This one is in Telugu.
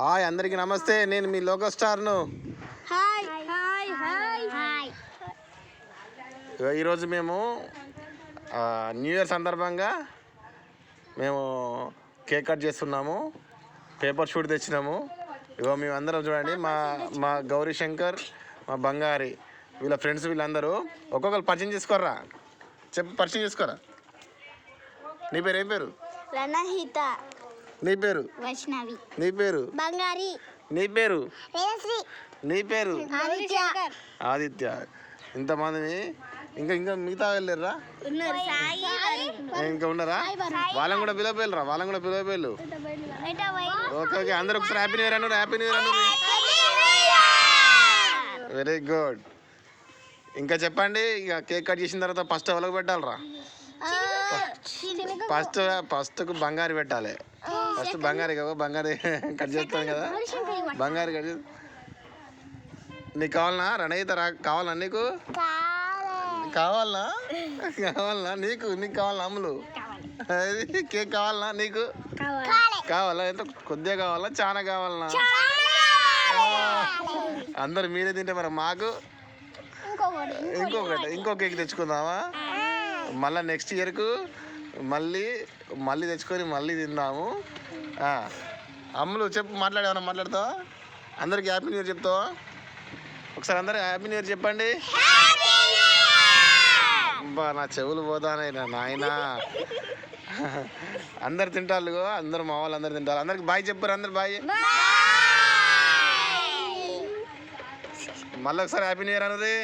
హాయ్ అందరికీ నమస్తే. నేను మీ లోకల్ స్టార్ను. ఈరోజు మేము న్యూ ఇయర్ సందర్భంగా మేము కేక్ కట్ చేస్తున్నాము. పేపర్ షూట్ తెచ్చినాము. ఇగో మేమందరం చూడండి, మా గౌరీ శంకర్, మా బంగారి, వీళ్ళ ఫ్రెండ్స్ వీళ్ళందరూ. ఒక్కొక్కరు పరిచయం చేసుకోరా. పరిచయం చేసుకోరా. నీ పేరు ఏం పేరు? రణహిత. నీ పేరు? వైష్ణవి. నీ పేరు? బంగారి. నీ పేరు? వేదశ్రీ. నీ పేరు? ఆదిత్య. ఇంతమందిని ఇంకా ఇంకా మిగతా వెళ్ళారా? ఇంకా ఉన్నారా? వాళ్ళని కూడా పిలవలేరా? వాళ్ళని కూడా పిలవలేరు. ఓకే ఓకే, అందరూ ఒకసారి హ్యాపీ న్యూ ఇయర్ అన్నారు. హ్యాపీ న్యూ ఇయర్ అన్నారు. Very good. ఇంకా చెప్పండి. ఇక కేక్ కట్ చేసిన తర్వాత ఫస్ట్ ఎవరికి పెట్టాలరా? ఫస్ట్కు బంగారు పెట్టాలి. ఫస్ట్ బంగారు బంగారు కట్ చేస్తాను కదా. బంగారు కట్ నీకు కావాలనా? రణయిత కావాలనా? నీకు కావాలనా? నీకు కావాలనా? అమ్ములు కేక్ కావాలనా? నీకు కావాలా? ఎంత కొద్దిగా కావాలా? చాలా కావాలనా? అందరు మీరే తింటే మరి మాకు ఇంకో కేక్ తెచ్చుకుందామా? మళ్ళీ నెక్స్ట్ ఇయర్కు మళ్ళీ తెచ్చుకొని మళ్ళీ తిందాము. అమ్ములు చెప్పు, మాట్లాడేమన్నా మాట్లాడతావా? అందరికి హ్యాపీ న్యూ ఇయర్ చెప్తావా? ఒకసారి అందరూ హ్యాపీ న్యూ ఇయర్ చెప్పండి. అబ్బా, నా చెవులు పోతానే నాయన. అందరు తింటారు, అందరు మా వాళ్ళు అందరు తింటారు. అందరికి బాయ్ చెప్పారు. అందరు బాయ్. మళ్ళీ ఒకసారి హ్యాపీ న్యూ ఇయర్ అన్నది.